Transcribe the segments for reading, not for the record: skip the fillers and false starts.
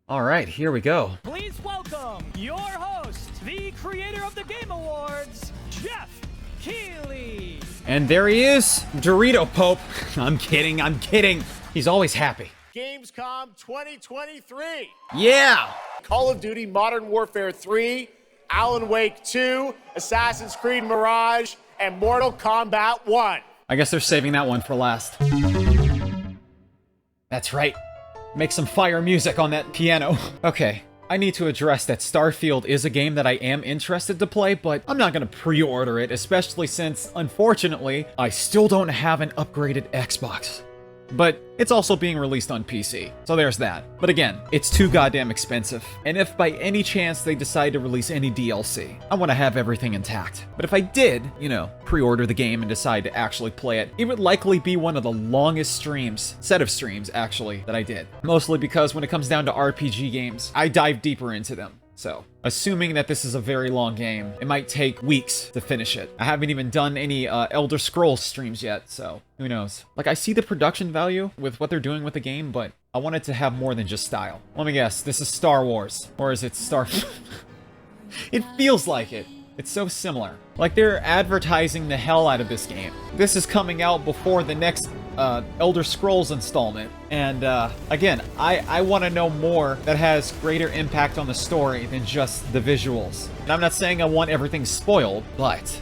Alright, here we go. Please welcome your host, the creator of the Game Awards, Geoff Keighley. And there he is, Dorito Pope. I'm kidding. He's always happy. Gamescom 2023. Yeah! Call of Duty Modern Warfare 3, Alan Wake 2, Assassin's Creed Mirage, and Mortal Kombat 1. I guess they're saving that one for last. That's right. Make some fire music on that piano. Okay, I need to address that Starfield is a game that I am interested to play, but I'm not gonna pre-order it, especially since, unfortunately, I still don't have an upgraded Xbox. But it's also being released on PC, so there's that. But again, it's too goddamn expensive, and if by any chance they decide to release any DLC, I want to have everything intact. But if I did, pre-order the game and decide to actually play it, it would likely be one of the longest set of streams actually, that I did. Mostly because when it comes down to RPG games, I dive deeper into them. So, assuming that this is a very long game, it might take weeks to finish it. I haven't even done any Elder Scrolls streams yet, so who knows. Like, I see the production value with what they're doing with the game, but I want it to have more than just style. Let me guess, this is Star Wars. Or is it It feels like it. It's so similar. Like, they're advertising the hell out of this game. This is coming out before the next Elder Scrolls installment. And again, I want to know more that has greater impact on the story than just the visuals. And I'm not saying I want everything spoiled, but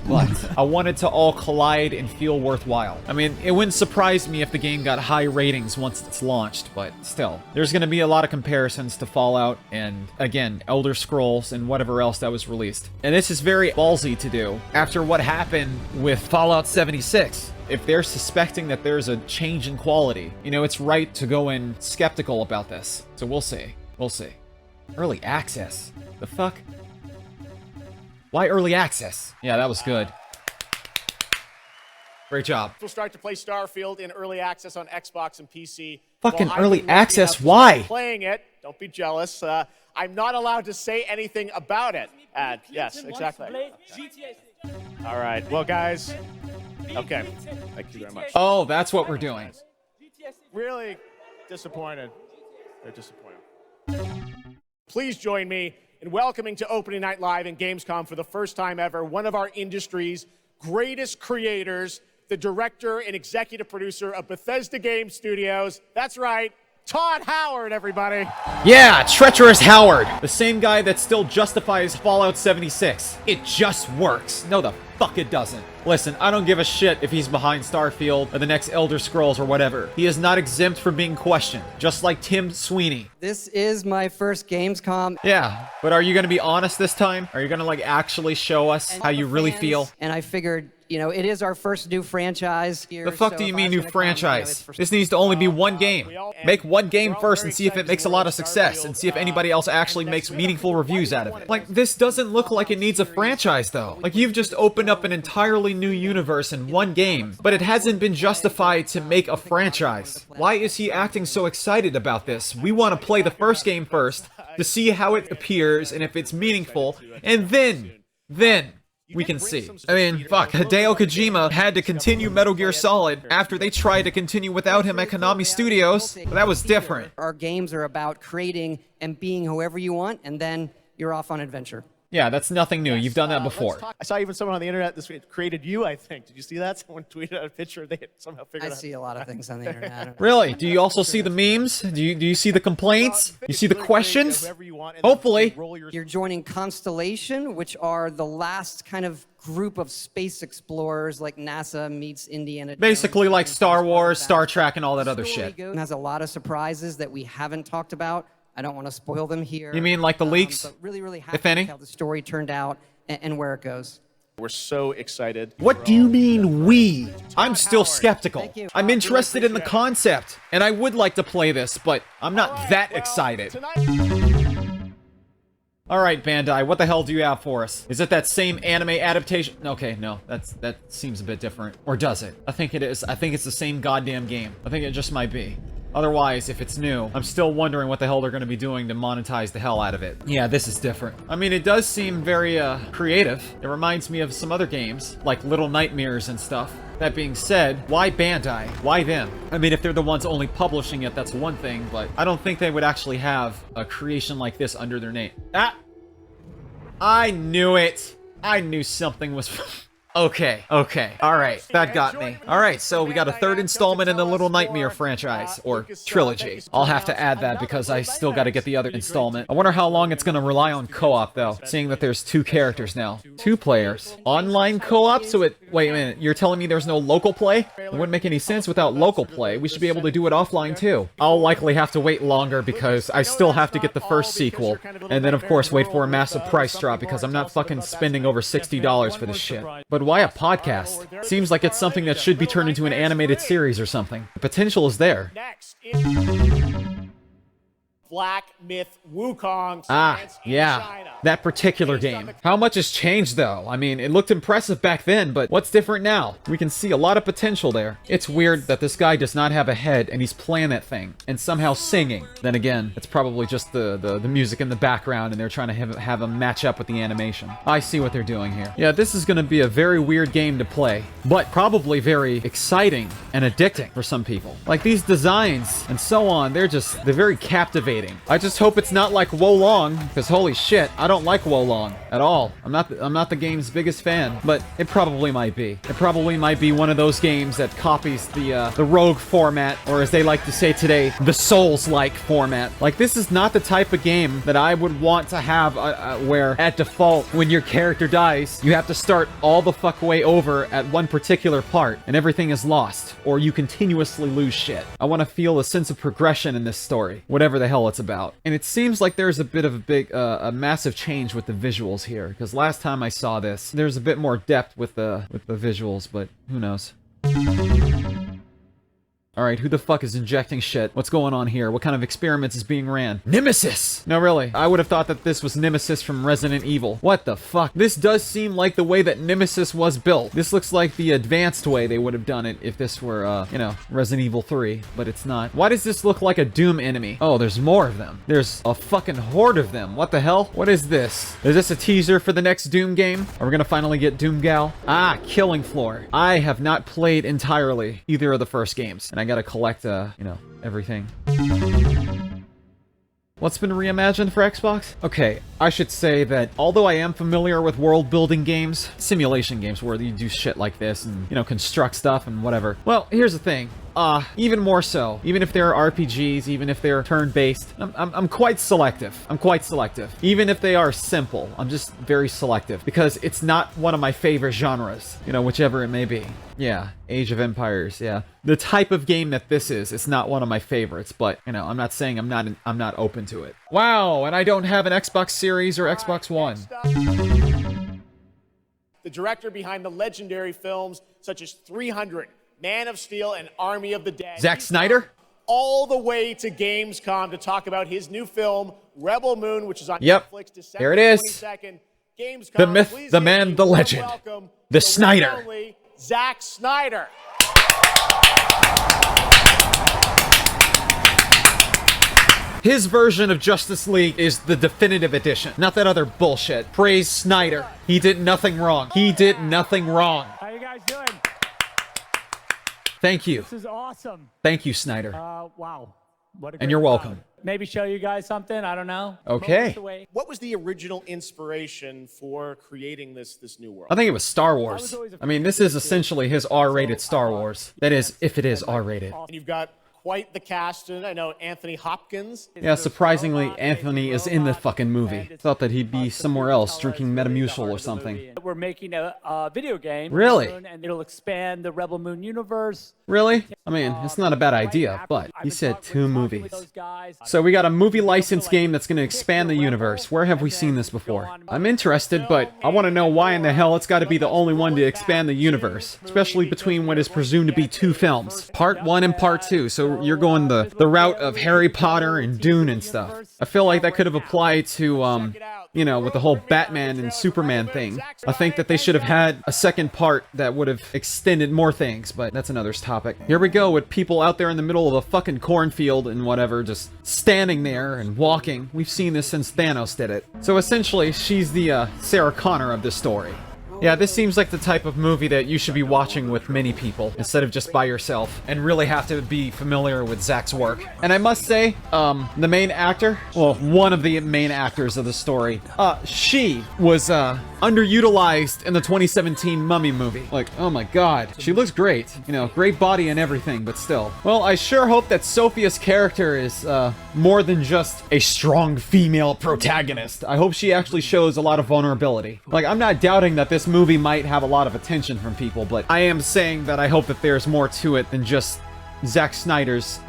I want it to all collide and feel worthwhile. I mean, it wouldn't surprise me if the game got high ratings once it's launched, but still. There's going to be a lot of comparisons to Fallout and, again, Elder Scrolls and whatever else that was released. And this is very ballsy to do after what happened with Fallout 76. If they're suspecting that there's a change in quality, it's right to go in skeptical about this. So we'll see. We'll see. Early access? The fuck? Why early access? Yeah, that was good. Great job. We'll start to play Starfield in early access on Xbox and PC. Fucking While early I'm lucky access? enough to Why? start playing it. Don't be jealous. I'm not allowed to say anything about it. Yes, exactly. All right. Well, guys. Okay. Thank you very much. Oh, that's what we're doing. Really disappointed. They're disappointed. Please join me in welcoming to Opening Night Live in Gamescom for the first time ever, one of our industry's greatest creators, the director and executive producer of Bethesda Game Studios. That's right, Todd Howard, everybody. Yeah, treacherous Howard. The same guy that still justifies Fallout 76. It just works. No, the fuck it doesn't. Listen, I don't give a shit if he's behind Starfield or the next Elder Scrolls or whatever. He is not exempt from being questioned, just like Tim Sweeney. This is my first Gamescom. Yeah, but are you gonna be honest this time? Are you gonna, actually show us how you really feel? And I figured, it is our first new franchise here. The fuck do you mean new franchise? This needs to only be one game. Make one game first and see if it makes a lot of success, and see if anybody else actually makes meaningful reviews out of it. This doesn't look like it needs a franchise, though. You've just opened up an entirely new universe in one game, but it hasn't been justified to make a franchise. Why is he acting so excited about this? We want to play the first game first, to see how it appears and if it's meaningful, and then we can see. I mean, fuck, Hideo Kojima had to continue Metal Gear Solid after they tried to continue without him at Konami Studios, but that was different. Our games are about creating and being whoever you want, and then you're off on adventure. Yeah, that's nothing new. You've done that before. I saw even someone on the internet this week created you, I think. Did you see that? Someone tweeted out a picture. They had somehow figured out. I see a lot of things on the internet. Really? Do you also see the memes? Do you see the complaints? You see the questions? Hopefully. You're joining Constellation, which are the last kind of group of space explorers like NASA meets Indiana Jones. Basically like Star Wars, Star Trek, and all that other shit. It has a lot of surprises that we haven't talked about. I don't want to spoil them here. You mean like the leaks? But really happy if any? with how the story turned out and where it goes. We're so excited. What do you mean we? I'm still skeptical. I'm interested in the concept, and I would like to play this, but I'm not that excited. Alright, Bandai, what the hell do you have for us? Is it that same anime adaptation? Okay, no, that seems a bit different. Or does it? I think it is. I think it's the same goddamn game. I think it just might be. Otherwise, if it's new, I'm still wondering what the hell they're going to be doing to monetize the hell out of it. Yeah, this is different. I mean, it does seem very, creative. It reminds me of some other games, like Little Nightmares and stuff. That being said, why Bandai? Why them? I mean, if they're the ones only publishing it, that's one thing, but I don't think they would actually have a creation like this under their name. Ah! I knew it! I knew something was... Okay. Alright, that got me. Alright, so we got a third installment in the Little Nightmare franchise, or trilogy. I'll have to add that because I still gotta get the other installment. I wonder how long it's gonna rely on co-op, though, seeing that there's 2 characters now. 2 players. Online co-op? So it... Wait a minute, you're telling me there's no local play? It wouldn't make any sense without local play. We should be able to do it offline, too. I'll likely have to wait longer because I still have to get the first sequel. And then, of course, wait for a massive price drop because I'm not fucking spending over $60 for this shit. But why a podcast? Seems like it's something that should be turned into an animated series or something. The potential is there. Next is Black Myth Wukong. Yeah. That particular game. How much has changed, though? I mean, it looked impressive back then, but what's different now? We can see a lot of potential there. It's weird that this guy does not have a head, and he's playing that thing, and somehow singing. Then again, it's probably just the music in the background, and they're trying to have him match up with the animation. I see what they're doing here. Yeah, this is gonna be a very weird game to play, but probably very exciting and addicting for some people. Like, these designs and so on, they're very captivating. I just hope it's not like Wukong, because holy shit, I don't like Wukong at all. I'm not the game's biggest fan, but it probably might be. It probably might be one of those games that copies the rogue format, or as they like to say today, the Souls-like format. Like, this is not the type of game that I would want to have where, at default, when your character dies, you have to start all the fuck way over at one particular part, and everything is lost, or you continuously lose shit. I want to feel a sense of progression in this story, whatever the hell it's about. And it seems like there's a bit of a massive change with the visuals here, because last time I saw this, there's a bit more depth with the visuals, but who knows. Alright, who the fuck is injecting shit? What's going on here? What kind of experiments is being ran? Nemesis! No, really. I would have thought that this was Nemesis from Resident Evil. What the fuck? This does seem like the way that Nemesis was built. This looks like the advanced way they would have done it if this were, you know, Resident Evil 3, but it's not. Why does this look like a Doom enemy? Oh, there's more of them. There's a fucking horde of them. What the hell? What is this? Is this a teaser for the next Doom game? Are we gonna finally get Doom Gal? Ah, Killing Floor. I have not played entirely either of the first games, and I gotta collect, you know, everything. What's been reimagined for Xbox? Okay, I should say that although I am familiar with world-building games, simulation games where you do shit like this and, you know, construct stuff and whatever. Well, here's the thing. Even more so. Even if they're RPGs, even if they're turn-based, I'm quite selective. I'm quite selective. Even if they are simple, I'm just very selective. Because it's not one of my favorite genres. You know, whichever it may be. Yeah, Age of Empires, yeah. The type of game that this is, it's not one of my favorites, but, you know, I'm not saying I'm not open to it. Wow, and I don't have an Xbox Series or Xbox One. The director behind the legendary films such as 300, Man of Steel, and Army of the Dead. Zack Snyder? All the way to Gamescom to talk about his new film, Rebel Moon, which is on Yep. Netflix December There it is. 22nd. Gamescom, The myth, please the give man, me the one legend. welcome The to Snyder. one and only Zack Snyder. His version of Justice League is the definitive edition, not that other bullshit. Praise Snyder. He did nothing wrong. He did nothing wrong. How you guys doing? Thank you. This is awesome. Thank you, Snyder. Wow. What a And great you're crowd. welcome. Maybe show you guys something. I don't know. Okay. Moments away. What was the original inspiration for creating this new world? I think it was Star Wars. I mean, this is essentially his R-rated Star Wars. That is, if it is R-rated. And you've got quite the cast, and I know Anthony Hopkins. Yeah, surprisingly, Anthony is in the fucking movie. Thought that he'd be somewhere else drinking Metamucil or something. We're making a video game. Really? And it'll expand the Rebel Moon universe. Really? I mean, it's not a bad idea, but he said 2 movies. So we got a movie license game that's going to expand the universe. Where have we seen this before? I'm interested, but I want to know why in the hell it's got to be the only one to expand the universe, especially between what is presumed to be 2 films, Part 1 and Part 2. So you're going the route of Harry Potter and Dune and stuff. I feel like that could have applied to you know, with the whole Batman and Superman thing. I think that they should have had a second part that would have extended more things, but that's another topic. Here we go with people out there in the middle of a fucking cornfield and whatever, just standing there and walking. We've seen this since Thanos did it. So essentially, she's the Sarah Connor of this story. Yeah, this seems like the type of movie that you should be watching with many people instead of just by yourself and really have to be familiar with Zach's work. And I must say, the main actor, well, one of the main actors of the story, she was underutilized in the 2017 Mummy movie. Like, oh my god, she looks great. You know, great body and everything, but still. Well, I sure hope that Sophia's character is more than just a strong female protagonist. I hope she actually shows a lot of vulnerability. Like, I'm not doubting that this movie might have a lot of attention from people, but I am saying that I hope that there's more to it than just Zack Snyder's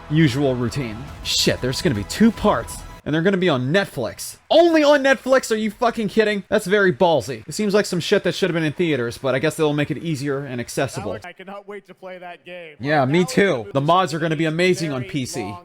usual routine. Shit, there's gonna be 2 parts, and they're gonna be on Netflix. Only on Netflix? Are you fucking kidding? That's very ballsy. It seems like some shit that should have been in theaters, but I guess they'll make it easier and accessible. I cannot wait to play that game. Yeah, me too. The mods are gonna be amazing on PC.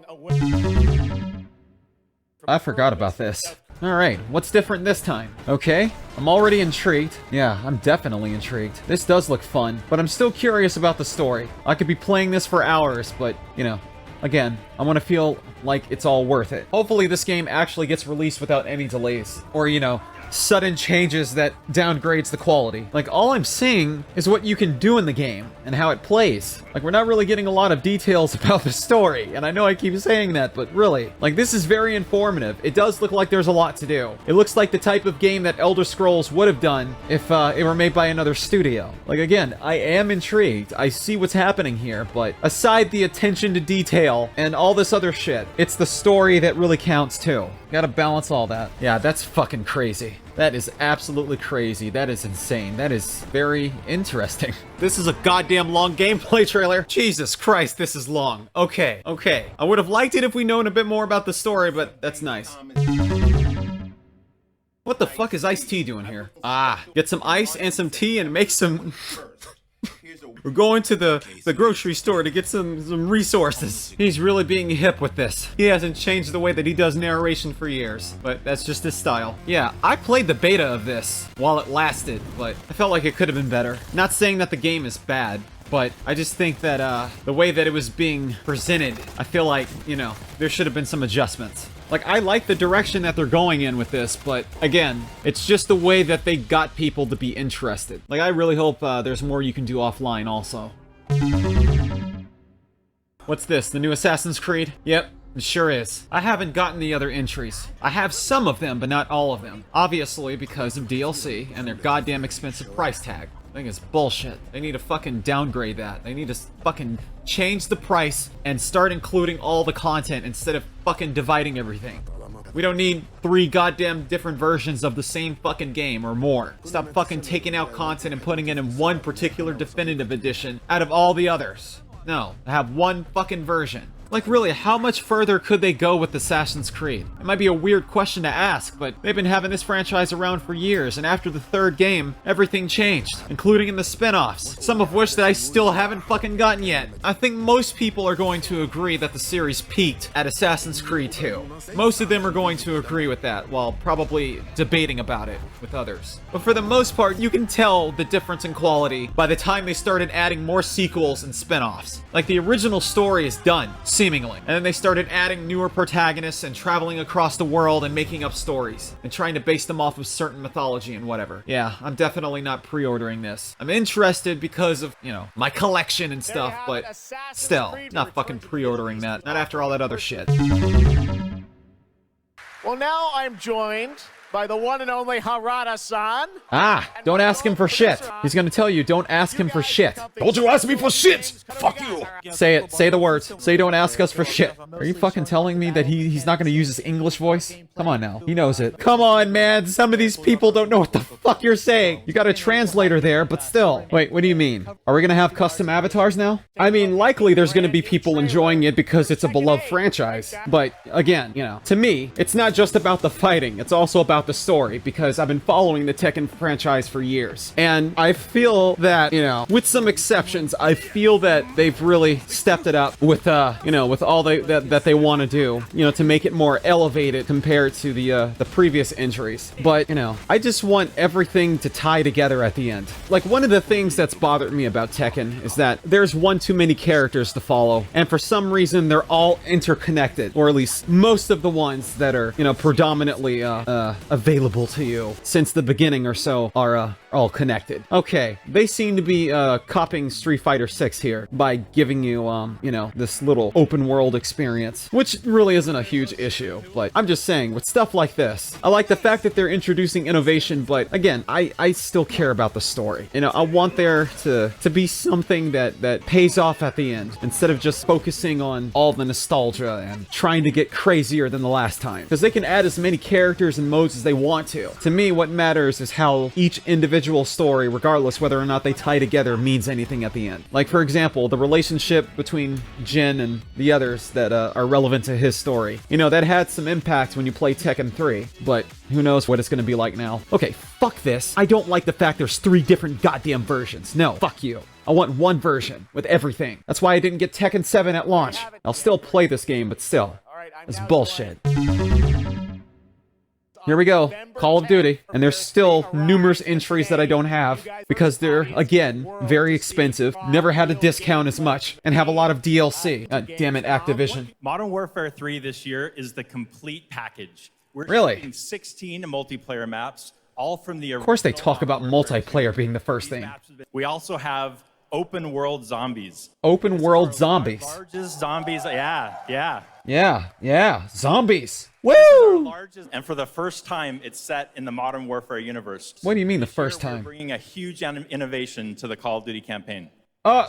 I forgot about this. Alright, what's different this time? Okay, I'm already intrigued. Yeah, I'm definitely intrigued. This does look fun, but I'm still curious about the story. I could be playing this for hours, but, you know, again, I want to feel like it's all worth it. Hopefully this game actually gets released without any delays. Or, you know, sudden changes that downgrades the quality. Like, all I'm seeing is what you can do in the game and how it plays. Like, we're not really getting a lot of details about the story, and I know I keep saying that, but really, like, this is very informative. It does look like there's a lot to do. It looks like the type of game that Elder Scrolls would have done if it were made by another studio. Like, again, I am intrigued. I see what's happening here, but aside the attention to detail and all this other shit, it's the story that really counts too. Gotta balance all that. Yeah, that's fucking crazy. That is absolutely crazy. That is insane. That is very interesting. This is a goddamn long gameplay trailer. Jesus Christ, this is long. Okay, okay. I would have liked it if we'd known a bit more about the story, but that's nice. What the fuck is Iced Tea doing here? Ah, get some ice and some tea and make some... We're going to the grocery store to get some resources. He's really being hip with this. He hasn't changed the way that he does narration for years, but that's just his style. Yeah, I played the beta of this while it lasted, but I felt like it could have been better. Not saying that the game is bad, but I just think that the way that it was being presented, I feel like, you know, there should have been some adjustments. Like, I like the direction that they're going in with this, but again, it's just the way that they got people to be interested. Like, I really hope there's more you can do offline also. What's this? The new Assassin's Creed? Yep. It sure is. I haven't gotten the other entries. I have some of them, but not all of them. Obviously because of DLC and their goddamn expensive price tag. I think it's bullshit. They need to fucking downgrade that. They need to fucking change the price and start including all the content instead of fucking dividing everything. We don't need 3 goddamn different versions of the same fucking game or more. Stop fucking taking out content and putting it in one particular definitive edition out of all the others. No, have one fucking version. Like, really, how much further could they go with Assassin's Creed? It might be a weird question to ask, but they've been having this franchise around for years, and after the 3rd game, everything changed, including in the spin-offs, some of which that I still haven't fucking gotten yet. I think most people are going to agree that the series peaked at Assassin's Creed 2. Most of them are going to agree with that, while probably debating about it with others. But for the most part, you can tell the difference in quality by the time they started adding more sequels and spin-offs. Like, the original story is done, seemingly. And then they started adding newer protagonists and traveling across the world and making up stories and trying to base them off of certain mythology and whatever. Yeah, I'm definitely not pre-ordering this. I'm interested because of, you know, my collection and stuff, but still, not fucking pre-ordering that. Not after all that other shit. Well, now I'm joined by the one and only Harada-san. Ah, don't ask him for shit. He's gonna tell you, don't ask him for shit. Don't you ask me for shit! Fuck you! Say it. Say the words. Say don't ask us for shit. Are you fucking telling me that he's not gonna use his English voice? Come on now. He knows it. Come on, man. Some of these people don't know what the fuck you're saying. You got a translator there, but still. Wait, what do you mean? Are we gonna have custom avatars now? I mean, likely there's gonna be people enjoying it because it's a beloved franchise. But, again, you know, to me, it's not just about the fighting. It's also about about the story because I've been following the Tekken franchise for years. And I feel that, you know, with some exceptions, I feel that they've really stepped it up with, you know, with all that they want to do, you know, to make it more elevated compared to the previous entries. But, you know, I just want everything to tie together at the end. Like, one of the things that's bothered me about Tekken is that there's one too many characters to follow, and for some reason they're all interconnected, or at least most of the ones that are, you know, predominantly available to you since the beginning or so are all connected. Okay, they seem to be copying Street Fighter 6 here by giving you you know, this little open world experience, which really isn't a huge issue. But I'm just saying, with stuff like this, I like the fact that they're introducing innovation, but again, I still care about the story. You know, I want there to be something that pays off at the end, instead of just focusing on all the nostalgia and trying to get crazier than the last time. Because they can add as many characters and modes as they want to. To me, what matters is how each individual story, regardless whether or not they tie together, means anything at the end. Like, for example, the relationship between Jin and the others that are relevant to his story. You know, that had some impact when you play Tekken 3, but who knows what it's gonna be like now. Okay, fuck this. I don't like the fact there's 3 different goddamn versions. No, fuck you. I want one version with everything. That's why I didn't get Tekken 7 at launch. I'll still play this game, but still, it's bullshit. Here we go, Call of Duty, and there's still numerous entries that I don't have because they're, again, very expensive, never had a discount as much, and have a lot of DLC. Damn it, Activision. Modern Warfare 3 this year is the complete package. We're Really? shooting 16 multiplayer maps, all from the... Of course they talk about multiplayer being the first thing. We also have open world zombies. Open world zombies. Largest zombies, yeah. Yeah, zombies. Woo! And for the first time, it's set in the Modern Warfare universe. What do you mean the This year, first time? We're bringing a huge innovation to the Call of Duty campaign.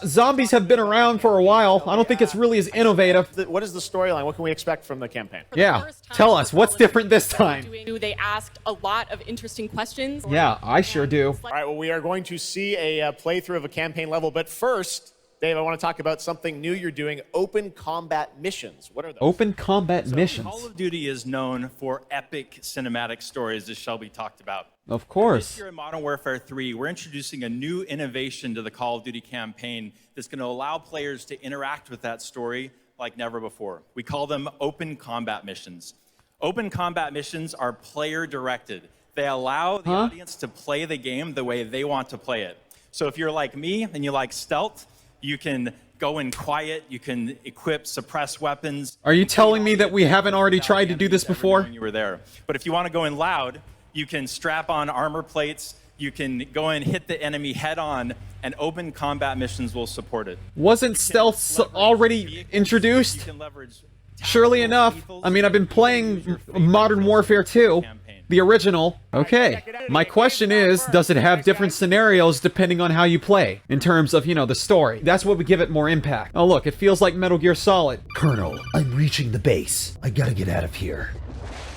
Zombies have been around for a while. I don't think it's really as innovative. What is the storyline? What can we expect from the campaign? Yeah, tell us, what's different this time? They asked a lot of interesting questions. Yeah, I sure do. All right, well, we are going to see a playthrough of a campaign level, but first, Dave, I want to talk about something new you're doing, open combat missions. What are those? Open combat missions. Call of Duty is known for epic cinematic stories, as Shelby talked about. Of course. This year in Modern Warfare 3, we're introducing a new innovation to the Call of Duty campaign that's going to allow players to interact with that story like never before. We call them open combat missions. Open combat missions are player-directed. They allow the audience to play the game the way they want to play it. So if you're like me and you like stealth, you can go in quiet, you can equip suppress weapons. Are you telling me that we haven't already tried to do this before? When you were there. But if you want to go in loud, you can strap on armor plates, you can go in, hit the enemy head on, and open combat missions will support it. Wasn't stealth already introduced? You can leverage Surely enough. I mean, I've been playing Modern Warfare 2, the original. Okay. My question is, does it have different scenarios depending on how you play? In terms of, you know, the story. That's what would give it more impact. Oh, look, it feels like Metal Gear Solid. Colonel, I'm reaching the base. I gotta get out of here.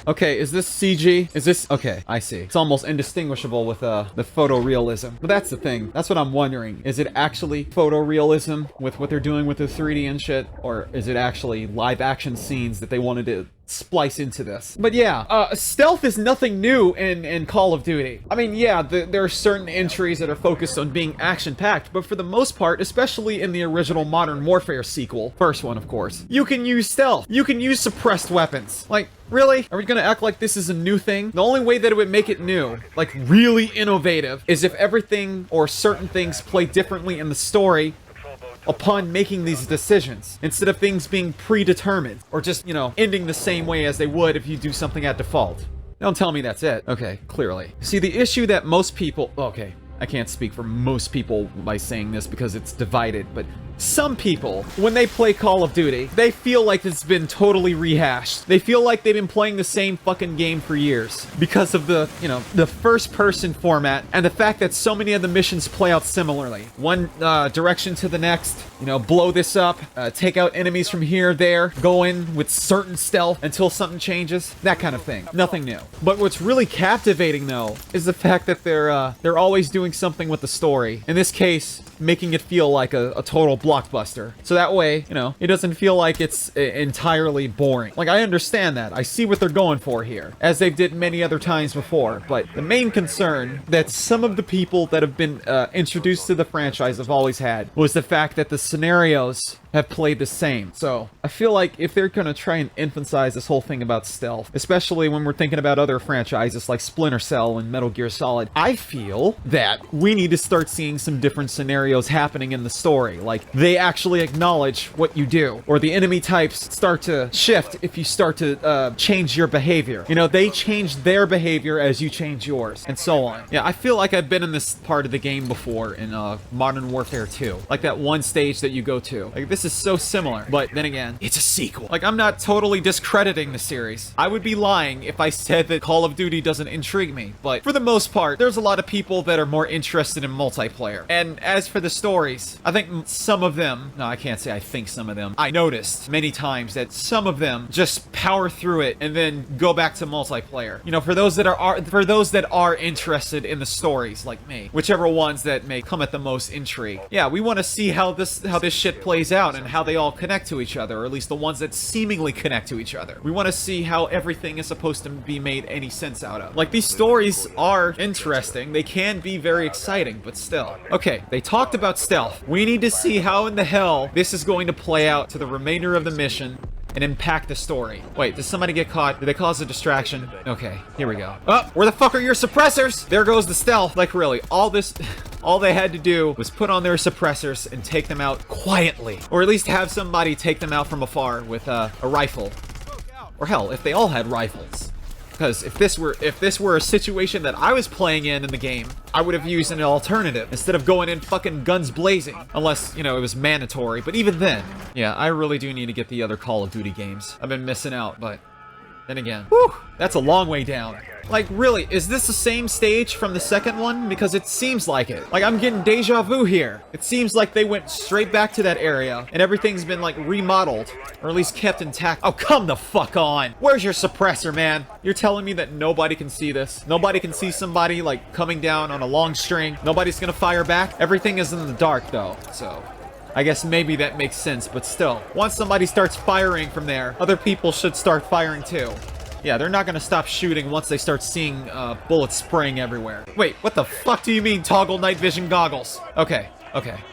Okay, is this CG? Is this... Okay, I see. It's almost indistinguishable with the photorealism. But that's the thing. That's what I'm wondering. Is it actually photorealism with what they're doing with the 3D and shit? Or is it actually live action scenes that they wanted to splice into this? But yeah, stealth is nothing new in Call of Duty. I mean, yeah, there are certain entries that are focused on being action-packed, but for the most part, especially in the original Modern Warfare sequel, first one, of course, you can use stealth. You can use suppressed weapons. Like, really? Are we gonna act like this is a new thing? The only way that it would make it new, like really innovative, is if everything or certain things play differently in the story upon making these decisions, instead of things being predetermined, or just, you know, ending the same way as they would if you do something at default. Don't tell me that's it. Okay, clearly. See, the issue that most people... Okay, I can't speak for most people by saying this because it's divided, but some people, when they play Call of Duty, they feel like it's been totally rehashed. They feel like they've been playing the same fucking game for years because of the, you know, the first-person format and the fact that so many of the missions play out similarly. One direction to the next, you know, blow this up, take out enemies from here, there, go in with certain stealth until something changes, that kind of thing. Nothing new. But what's really captivating, though, is the fact that they're always doing something with the story. In this case, making it feel like a total blockbuster. So that way, you know, it doesn't feel like it's entirely boring. Like, I understand that. I see what they're going for here, as they've did many other times before. But the main concern that some of the people that have been introduced to the franchise have always had was the fact that the scenarios have played the same. So I feel like if they're gonna try and emphasize this whole thing about stealth, especially when we're thinking about other franchises like Splinter Cell and Metal Gear Solid, I feel that we need to start seeing some different scenarios happening in the story. Like, they actually acknowledge what you do, or the enemy types start to shift if you start to change your behavior. You know, they change their behavior as you change yours, and so on. Yeah, I feel like I've been in this part of the game before in Modern Warfare 2. Like that one stage that you go to. Like, this is so similar, but then again, it's a sequel. Like, I'm not totally discrediting the series. I would be lying if I said that Call of Duty doesn't intrigue me, but for the most part, there's a lot of people that are more interested in multiplayer. And as for the stories, I think some of them, no, I can't say I think some of them, I noticed many times that some of them just power through it and then go back to multiplayer. You know, for those that are interested in the stories, like me, whichever ones that may come at the most intrigue. Yeah, we want to see how this shit plays out and how they all connect to each other, or at least the ones that seemingly connect to each other. We want to see how everything is supposed to be made any sense out of. Like, these stories are interesting, they can be very exciting, but still. Okay, they talked about stealth. We need to see how in the hell this is going to play out to the remainder of the mission and impact the story. Wait, did somebody get caught? Did they cause a distraction? Okay, here we go. Oh, where the fuck are your suppressors? There goes the stealth. Like, really, all they had to do was put on their suppressors and take them out quietly. Or at least have somebody take them out from afar with a rifle. Or hell, if they all had rifles. Because if this were a situation that I was playing in the game, I would have used an alternative instead of going in fucking guns blazing. Unless, you know, it was mandatory. But even then, yeah, I really do need to get the other Call of Duty games. I've been missing out, but then again, whew, that's a long way down. Like, really, is this the same stage from the second one? Because it seems like it. Like, I'm getting deja vu here. It seems like they went straight back to that area, and everything's been, like, remodeled, or at least kept intact. Oh, come the fuck on! Where's your suppressor, man? You're telling me that nobody can see this? Nobody can see somebody, like, coming down on a long string? Nobody's gonna fire back? Everything is in the dark, though, so I guess maybe that makes sense, but still. Once somebody starts firing from there, other people should start firing too. Yeah, they're not gonna stop shooting once they start seeing bullets spraying everywhere. Wait, what the fuck do you mean toggle night vision goggles? Okay,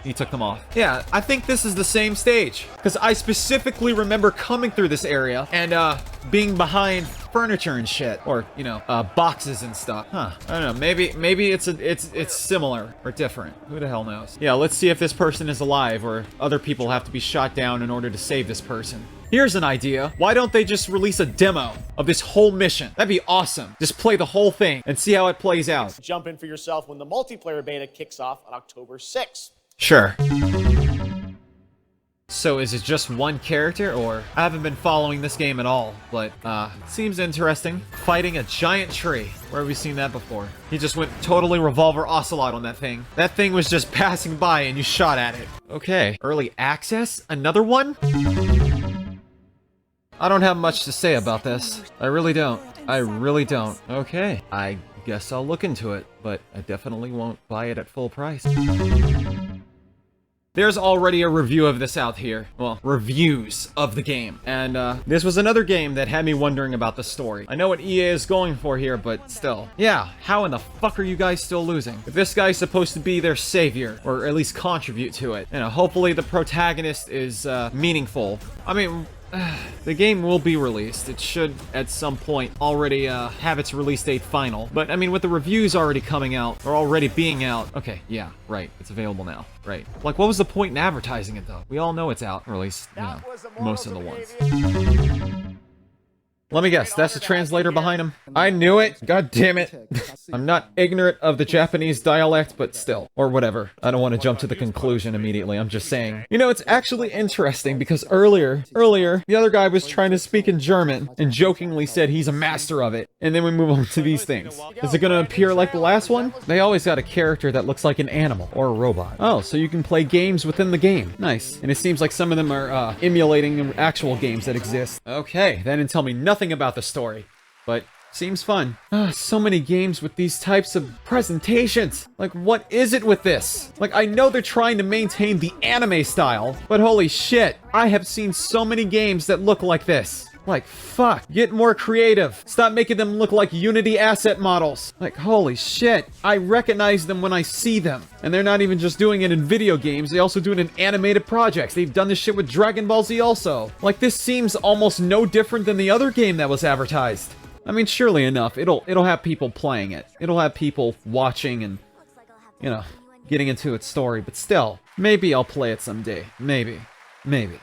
he took them off. Yeah, I think this is the same stage. Because I specifically remember coming through this area and being behind furniture and shit. Or, you know, boxes and stuff. Huh, I don't know, maybe it's similar or different. Who the hell knows? Yeah, let's see if this person is alive or other people have to be shot down in order to save this person. Here's an idea. Why don't they just release a demo of this whole mission? That'd be awesome. Just play the whole thing and see how it plays out. Jump in for yourself when the multiplayer beta kicks off on October 6th. Sure. So is it just one character, or I haven't been following this game at all, but seems interesting. Fighting a giant tree. Where have we seen that before? He just went totally Revolver Ocelot on that thing. That thing was just passing by and you shot at it. Okay. Early access? Another one? I don't have much to say about this. I really don't. Okay. I guess I'll look into it, but I definitely won't buy it at full price. There's already a review of this out here. Well, reviews of the game. And this was another game that had me wondering about the story. I know what EA is going for here, but still. Yeah, how in the fuck are you guys still losing? If this guy's supposed to be their savior, or at least contribute to it, you know, hopefully the protagonist is meaningful. I mean, the game will be released. It should, at some point, already have its release date final. But, I mean, with the reviews already coming out, or already being out... Okay, yeah, right. It's available now. Right. Like, what was the point in advertising it, though? We all know it's out. Or at least, you know, most of the ones. Let me guess, that's the translator behind him? I knew it! God damn it! I'm not ignorant of the Japanese dialect, but still. Or whatever. I don't want to jump to the conclusion immediately, I'm just saying. You know, it's actually interesting, because earlier, the other guy was trying to speak in German, and jokingly said he's a master of it. And then we move on to these things. Is it gonna appear like the last one? They always got a character that looks like an animal, or a robot. Oh, so you can play games within the game. Nice. And it seems like some of them are, emulating actual games that exist. Okay, that didn't tell me nothing about the story, but Seems fun. So many games with these types of presentations. Like, what is it with this? Like, I know they're trying to maintain the anime style, but holy shit, I have seen so many games that look like this. Like, fuck. Get more creative. Stop making them look like Unity asset models. Like, holy shit. I recognize them when I see them. And they're not even just doing it in video games, they also do it in animated projects. They've done this shit with Dragon Ball Z also. Like, this seems almost no different than the other game that was advertised. I mean, surely enough, it'll have people playing it. It'll have people watching and, you know, getting into its story. But still, maybe I'll play it someday. Maybe. Maybe.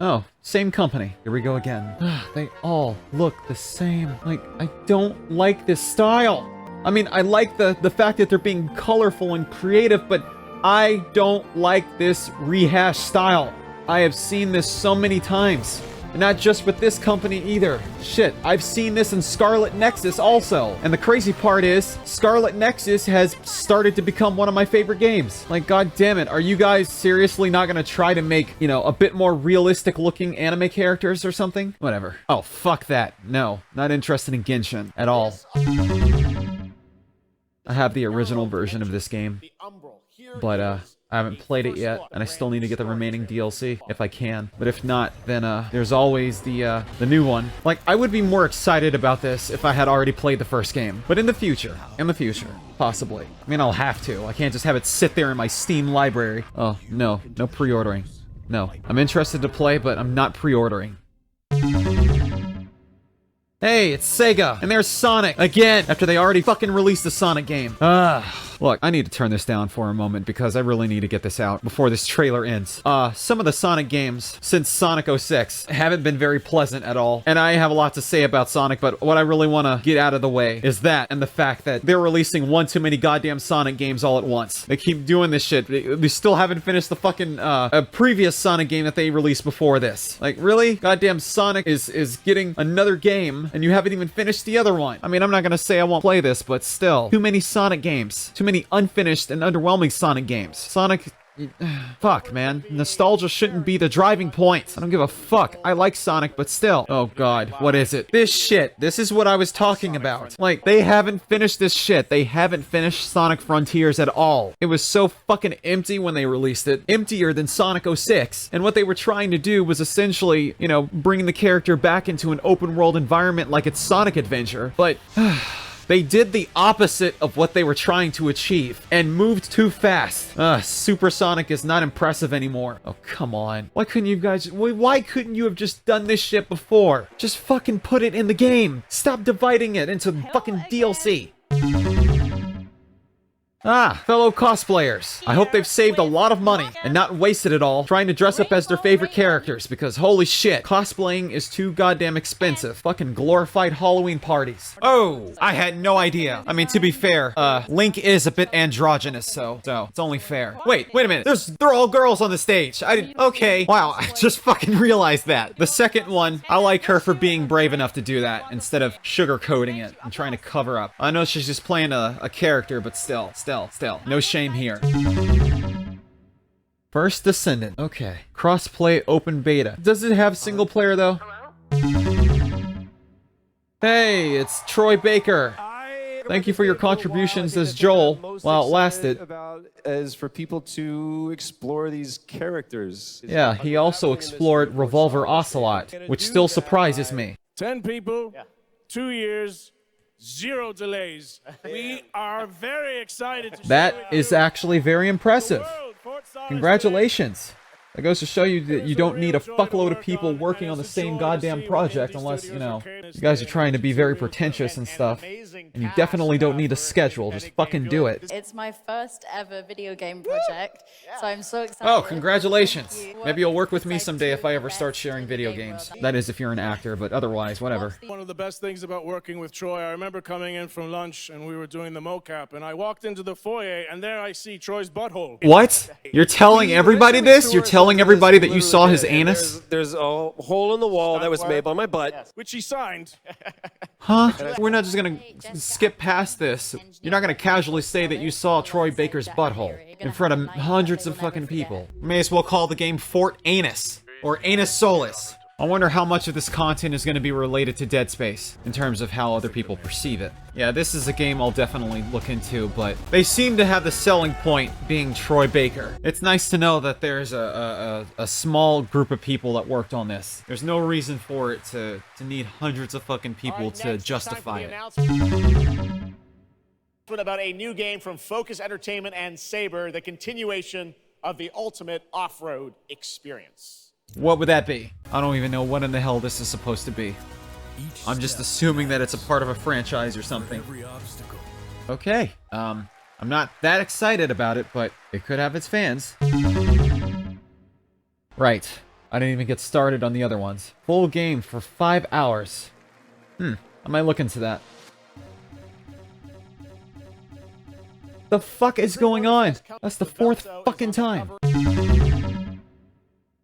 Oh, same company. Here we go again. They all look the same. Like, I don't like this style. I mean, I like the fact that they're being colorful and creative, but I don't like this rehash style. I have seen this so many times. And not just with this company either. Shit, I've seen this in Scarlet Nexus also. And the crazy part is, Scarlet Nexus has started to become one of my favorite games. Like, god damn it, are you guys seriously not gonna try to make, you know, a bit more realistic looking anime characters or something? Whatever. Oh, fuck that. No, not interested in Genshin at all. I have the original version of this game, but I haven't played it yet, and I still need to get the remaining DLC if I can. But if not, then there's always the new one. Like, I would be more excited about this if I had already played the first game. But in the future, possibly. I mean, I'll have to. I can't just have it sit there in my Steam library. Oh, no pre-ordering. No, I'm interested to play, but I'm not pre-ordering. Hey, it's Sega, and there's Sonic again, after they already fucking released the Sonic game. Look, I need to turn this down for a moment because I really need to get this out before this trailer ends. Some of the Sonic games since Sonic 06 haven't been very pleasant at all, and I have a lot to say about Sonic, but what I really want to get out of the way is that, and the fact that they're releasing one too many goddamn Sonic games all at once. They keep doing this shit. They still haven't finished the fucking, previous Sonic game that they released before this. Like, really? Goddamn Sonic is getting another game, and you haven't even finished the other one. I mean, I'm not gonna say I won't play this, but still. Too many Sonic games. Too many unfinished and underwhelming Sonic games. Sonic... Fuck, man. Nostalgia shouldn't be the driving point. I don't give a fuck. I like Sonic, but still. Oh god, what is it? This shit. This is what I was talking about. Like, they haven't finished this shit. They haven't finished Sonic Frontiers at all. It was so fucking empty when they released it. Emptier than Sonic 06. And what they were trying to do was essentially, you know, bring the character back into an open world environment like it's Sonic Adventure. But... they did the opposite of what they were trying to achieve, and moved too fast. Super Sonic is not impressive anymore. Oh, come on. Why couldn't you have just done this shit before? Just fucking put it in the game. Stop dividing it into fucking DLC. Fellow cosplayers. I hope they've saved a lot of money and not wasted it all trying to dress up as their favorite characters, because holy shit, cosplaying is too goddamn expensive. Fucking glorified Halloween parties. Oh, I had no idea. I mean, to be fair, Link is a bit androgynous, so it's only fair. Wait a minute. They're all girls on the stage. Okay. Wow, I just fucking realized that. The second one, I like her for being brave enough to do that instead of sugarcoating it and trying to cover up. I know she's just playing a character, but still. No shame here. First Descendant. Okay. Crossplay open beta. Does it have single player though? Hey, it's Troy Baker. Thank you for your contributions as Joel while it lasted. Is for people to explore these characters. Yeah, he also explored Revolver Ocelot, which still surprises me. 10 people, 2 years, 0 delays. We are very excited to That is actually very impressive. Congratulations. That goes to show you that you don't need a fuckload of people working on the same goddamn project unless, you know, you guys are trying to be very pretentious and stuff. And you definitely don't need a schedule. Just fucking do it. It's my first ever video game project, so I'm so excited. Oh, congratulations. Maybe you'll work with me someday if I ever start sharing video games. That is if you're an actor, but otherwise, whatever. One of the best things about working with Troy, I remember coming in from lunch and we were doing the mocap, and I walked into the foyer and there I see Troy's butthole. What? You're telling everybody this? You're telling everybody that you saw his anus? There's a hole in the wall that was made by my butt. Which he signed. Huh? We're not just gonna skip past this. You're not gonna casually say that you saw Troy Baker's butthole in front of hundreds of fucking people. May as well call the game Fort Anus. Or Anus Solis. I wonder how much of this content is going to be related to Dead Space, in terms of how other people perceive it. Yeah, this is a game I'll definitely look into, but they seem to have the selling point being Troy Baker. It's nice to know that there's a small group of people that worked on this. There's no reason for it to need hundreds of fucking people to justify it. About a new game from Focus Entertainment and Saber, the continuation of the ultimate off-road experience. What would that be? I don't even know what in the hell this is supposed to be. I'm just assuming that it's a part of a franchise or something. Okay, I'm not that excited about it, but it could have its fans. Right, I didn't even get started on the other ones. Full game for 5 hours. I might look into that. The fuck is going on? That's the 4th fucking time.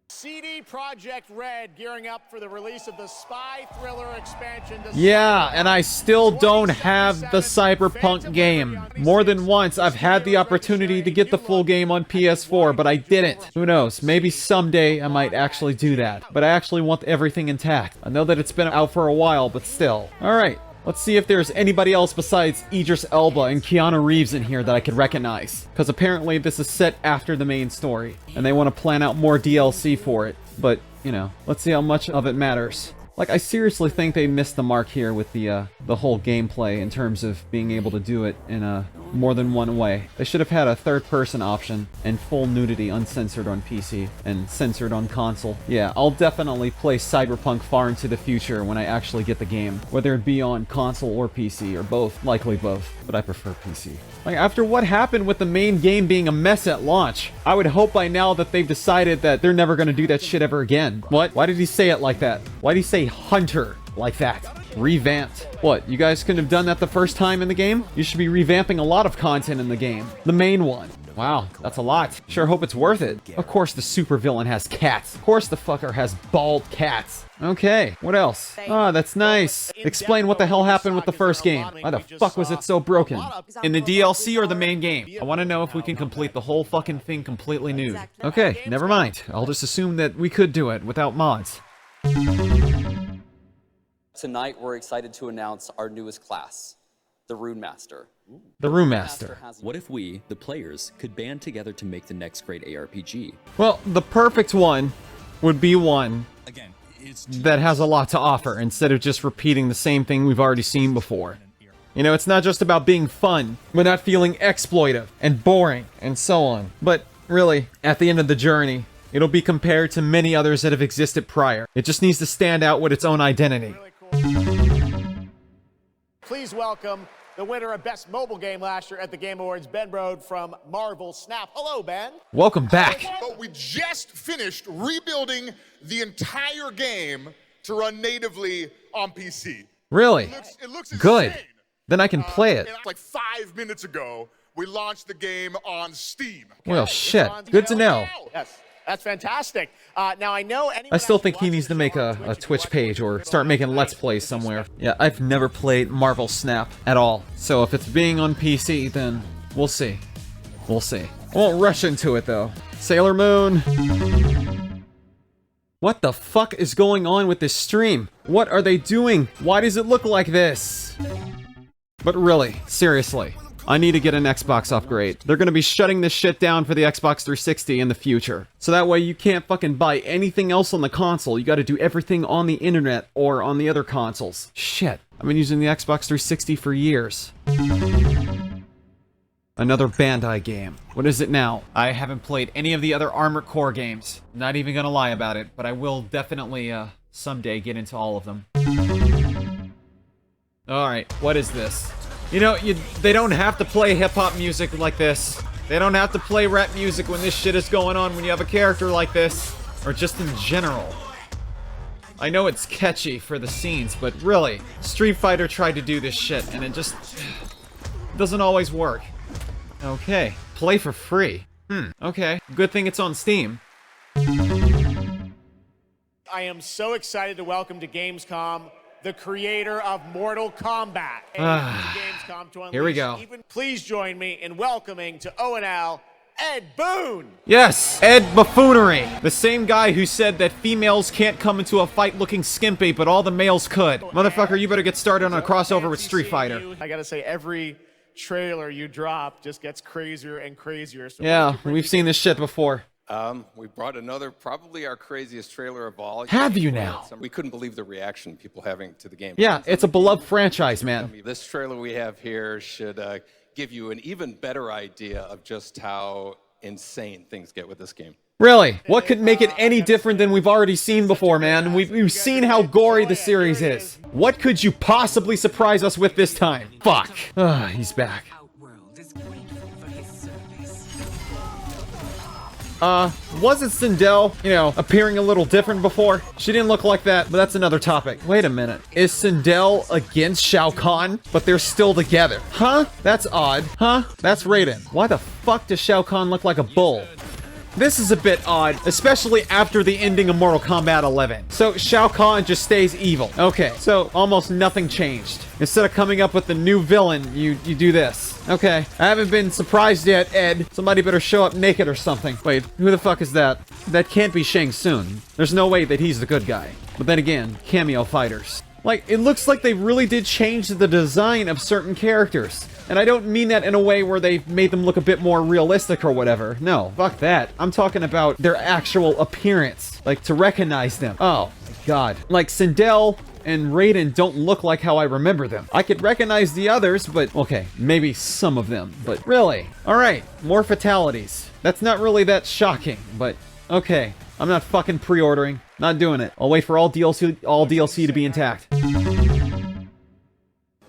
CD Projekt Red gearing up for the release of the spy thriller expansion. Yeah, and I still don't have the Cyberpunk game. More than once, I've had the opportunity to get the full game on PS4, but I didn't. Who knows? Maybe someday I might actually do that. But I actually want everything intact. I know that it's been out for a while, but still. Alright. Let's see if there's anybody else besides Idris Elba and Keanu Reeves in here that I could recognize. Because apparently this is set after the main story, and they want to plan out more DLC for it. But, you know, let's see how much of it matters. Like, I seriously think they missed the mark here with the whole gameplay in terms of being able to do it in more than one way. They should have had a third-person option and full nudity uncensored on PC and censored on console. Yeah, I'll definitely play Cyberpunk far into the future when I actually get the game, whether it be on console or PC, or both. Likely both, but I prefer PC. Like, after what happened with the main game being a mess at launch, I would hope by now that they've decided that they're never gonna do that shit ever again. What? Why did he say it like that? Why did he say Hunter like that? Revamped. What, you guys couldn't have done that the first time in the game? You should be revamping a lot of content in the game. The main one. Wow, that's a lot. Sure hope it's worth it. Of course the supervillain has cats. Of course the fucker has bald cats. Okay, what else? Ah, that's nice. Explain what the hell happened with the first game. Why the fuck was it so broken? In the DLC or the main game? I want to know if we can complete the whole fucking thing completely nude. Okay, never mind. I'll just assume that we could do it without mods. Tonight, we're excited to announce our newest class, the Rune Master. The Rune Master. What if we, the players, could band together to make the next great ARPG? Well, the perfect one would be one that has a lot to offer instead of just repeating the same thing we've already seen before. You know, it's not just about being fun, but not feeling exploitive and boring and so on. But really, at the end of the journey, it'll be compared to many others that have existed prior. It just needs to stand out with its own identity. Please welcome the winner of Best Mobile Game last year at the Game Awards, Ben Brode from Marvel Snap. Hello, Ben. Welcome back. But we just finished rebuilding the entire game to run natively on PC. Really? It looks good. Insane. Then I can play it. Like 5 minutes ago, we launched the game on Steam. Well, shit. Good to know. Yes. That's fantastic. Now I know I still think he needs to make a Twitch page or start making Let's Plays somewhere. Yeah, I've never played Marvel Snap at all. So if it's being on PC, then we'll see. We'll see. I won't rush into it though. Sailor Moon. What the fuck is going on with this stream? What are they doing? Why does it look like this? But really, seriously. I need to get an Xbox upgrade. They're gonna be shutting this shit down for the Xbox 360 in the future. So that way you can't fucking buy anything else on the console. You gotta do everything on the internet or on the other consoles. Shit. I've been using the Xbox 360 for years. Another Bandai game. What is it now? I haven't played any of the other Armored Core games. Not even gonna lie about it, but I will definitely, someday get into all of them. Alright, what is this? You know, they don't have to play hip-hop music like this. They don't have to play rap music when this shit is going on when you have a character like this. Or just in general. I know it's catchy for the scenes, but really, Street Fighter tried to do this shit, and it just doesn't always work. Okay, play for free. Okay. Good thing it's on Steam. I am so excited to welcome to Gamescom the creator of Mortal Kombat. Here we go. Please join me in welcoming to ONL Ed Boon! Yes, Ed Buffoonery. The same guy who said that females can't come into a fight looking skimpy, but all the males could. Motherfucker, you better get started on a crossover with Street Fighter. I gotta say, every trailer you drop just gets crazier and crazier. So yeah, we've seen this shit before. We brought another, probably our craziest trailer of all. Have you now? We couldn't believe the reaction people having to the game. Yeah, it's a beloved franchise, man. This trailer we have here should give you an even better idea of just how insane things get with this game. Really? What could make it any different than we've already seen before, man? We've seen how gory the series is. What could you possibly surprise us with this time? Fuck. He's back. Wasn't Sindel, you know, appearing a little different before? She didn't look like that, but that's another topic. Wait a minute. Is Sindel against Shao Kahn, but they're still together? Huh? That's odd. Huh? That's Raiden. Why the fuck does Shao Kahn look like a bull? This is a bit odd, especially after the ending of Mortal Kombat 11. So Shao Kahn just stays evil. Okay, so almost nothing changed. Instead of coming up with a new villain, you do this. Okay, I haven't been surprised yet, Ed. Somebody better show up naked or something. Wait, who the fuck is that? That can't be Shang Tsung. There's no way that he's the good guy. But then again, cameo fighters. Like, it looks like they really did change the design of certain characters. And I don't mean that in a way where they've made them look a bit more realistic or whatever. No, fuck that. I'm talking about their actual appearance. Like, to recognize them. Oh, my God. Like, Sindel and Raiden don't look like how I remember them. I could recognize the others, but okay, maybe some of them. But really? Alright, more fatalities. That's not really that shocking, but okay. I'm not fucking pre-ordering. Not doing it. I'll wait for all DLC to be intact.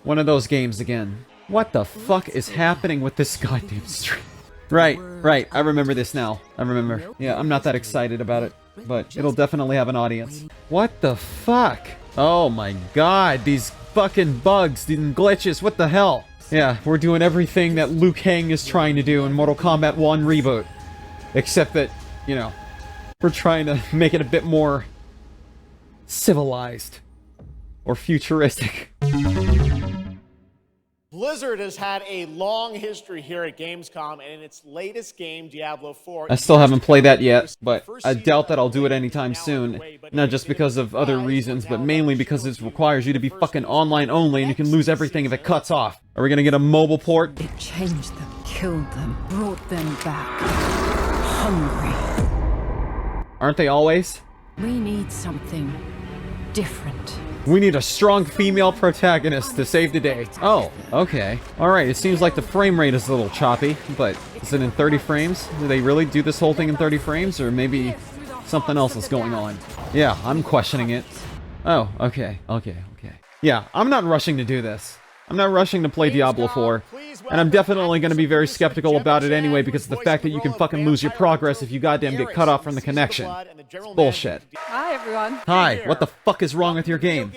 One of those games again. What the fuck is happening with this goddamn stream? Right. I remember this now. I remember. Yeah, I'm not that excited about it, but it'll definitely have an audience. What the fuck? Oh my God, these fucking bugs, these glitches, what the hell? Yeah, we're doing everything that Liu Kang is trying to do in Mortal Kombat 1 Reboot. Except that, you know, we're trying to make it a bit more civilized or futuristic. Blizzard has had a long history here at Gamescom, and in its latest game, Diablo IV... I still haven't played that yet, but I doubt that I'll do it anytime soon. Not just because of other reasons, but mainly because it requires you to be fucking online only, and you can lose everything if it cuts off. Are we gonna get a mobile port? It changed them, killed them, brought them back. Hungry. Aren't they always? We need something different. We need a strong female protagonist to save the day. Oh, okay. Alright, it seems like the frame rate is a little choppy, but is it in 30 frames? Do they really do this whole thing in 30 frames? Or maybe something else is going on? Yeah, I'm questioning it. Oh, okay. Yeah, I'm not rushing to do this. I'm not rushing to play Diablo 4, and I'm definitely going to be very skeptical about it anyway because of the fact that you can fucking lose your progress if you goddamn get cut off from the connection. It's bullshit. Hi, everyone. Hi, what the fuck is wrong with your game?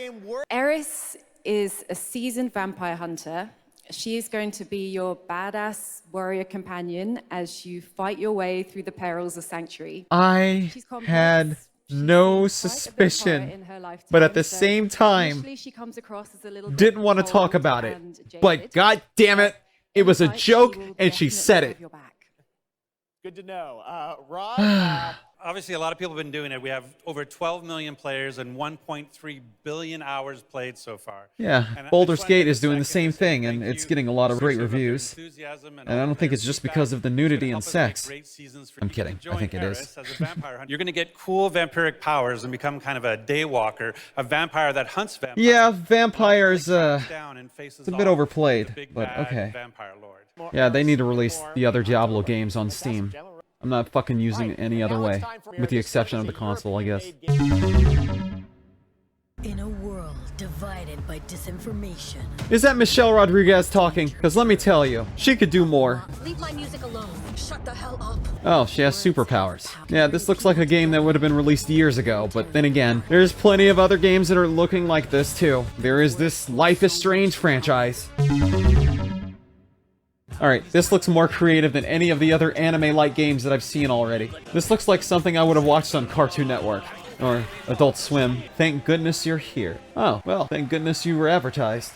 Eris is a seasoned vampire hunter. She is going to be your badass warrior companion as you fight your way through the perils of Sanctuary. I had no suspicion, but at the same time, didn't want to talk about it. But god damn it, it was a joke and she said it. Good to know. Rod? Obviously, a lot of people have been doing it. We have over 12 million players and 1.3 billion hours played so far. Yeah, Baldur's Gate is doing the same thing, and it's getting a lot of great reviews. And I don't think it's just because of the nudity and sex. I'm kidding. I think it is. You're going to get cool vampiric powers and become kind of a daywalker, a vampire that hunts vampires. Yeah, vampires, it's a bit overplayed, but okay. Yeah, they need to release the other Diablo games on Steam. I'm not fucking using it any other way, with the exception of the console, I guess. In a world divided by disinformation. Is that Michelle Rodriguez talking? Because let me tell you, she could do more. Leave my music alone. Shut the hell up. Oh, she has superpowers. Yeah, this looks like a game that would have been released years ago, but then again, there's plenty of other games that are looking like this too. There is this Life is Strange franchise. Alright, this looks more creative than any of the other anime-like games that I've seen already. This looks like something I would have watched on Cartoon Network. Or Adult Swim. Thank goodness you're here. Oh, well, thank goodness you were advertised.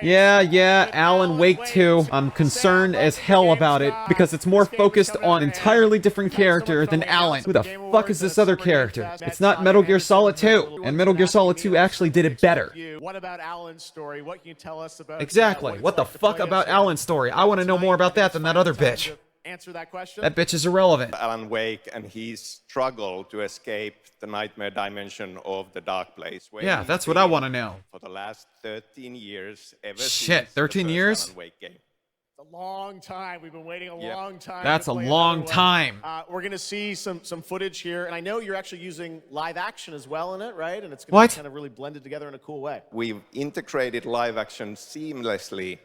Yeah, Alan Wake 2. I'm concerned as hell about it because it's more focused on an entirely different character than Alan. Who the fuck is this other character? It's not Metal Gear Solid 2, and Metal Gear Solid 2 actually did it better. What about Alan's story? What can you tell us about Exactly. What the fuck about Alan's story? I want to know more about that than that other bitch. Answer that question. That bitch is irrelevant. Alan Wake and his struggle to escape the nightmare dimension of the dark place. Yeah, that's what I want to know. For the last 13 years, ever Shit, since 13 the first years? Alan Wake game. It's a long time. We've been waiting a long time. That's to a play long another one. time. We're gonna see some footage here, and I know you're actually using live action as well in it, right? And it's gonna What? be kind of really blended together in a cool way. We've integrated live action seamlessly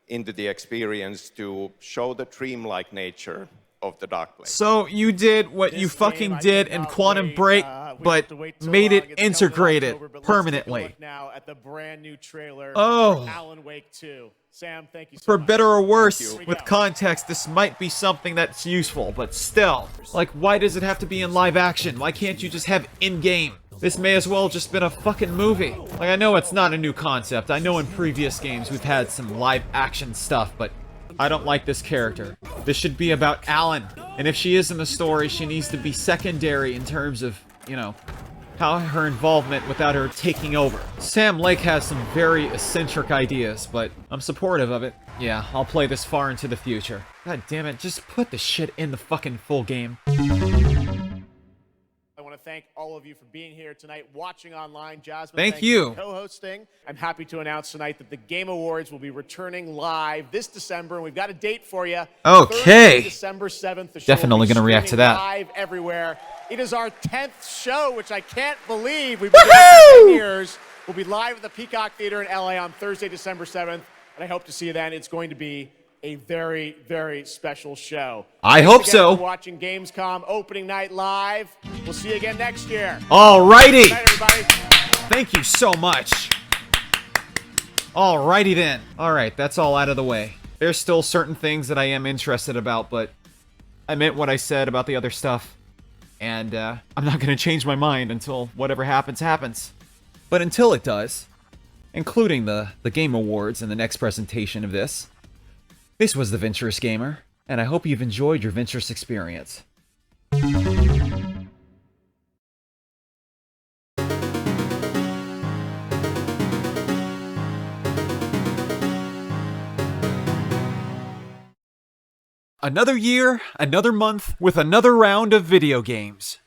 into the experience to show the dreamlike nature of the dark place. So you did what you fucking did in Quantum Break, but made it integrated permanently. Now at the brand new trailer. Oh. Alan Wake 2. Sam, thank you so For much. better or worse, with context, this might be something that's useful, but still. Like, why does it have to be in live action? Why can't you just have in-game? This may as well just been a fucking movie. Like, I know it's not a new concept. I know in previous games we've had some live action stuff, but I don't like this character. This should be about Alan. And if she is in the story, she needs to be secondary in terms of, you know, how her involvement without her taking over. Sam Lake has some very eccentric ideas, but I'm supportive of it. Yeah, I'll play this far into the future. God damn it, just put the shit in the fucking full game. I want to thank all of you for being here tonight, watching online. Jasmine, Thank you you. for co-hosting. I'm happy to announce tonight that the Game Awards will be returning live this December, and we've got a date for you. Okay. Thursday, December 7th. The show Definitely will be gonna react to streaming that. Live everywhere. It is our 10th show, which I can't believe. We've been doing it for 10 years. We'll be live at the Peacock Theater in LA on Thursday, December 7th, and I hope to see you then. It's going to be a very, very special show. I Thanks hope again so. for watching Gamescom opening night live. We'll see you again next year. Alrighty. Good night, everybody. Thank you so much. Alrighty then. Alright, that's all out of the way. There's still certain things that I am interested about, but I meant what I said about the other stuff. And I'm not going to change my mind until whatever happens, happens. But until it does, including the Game Awards and the next presentation of this was the Venturous Gamer, and I hope you've enjoyed your Venturous experience. Another year, another month, with another round of video games.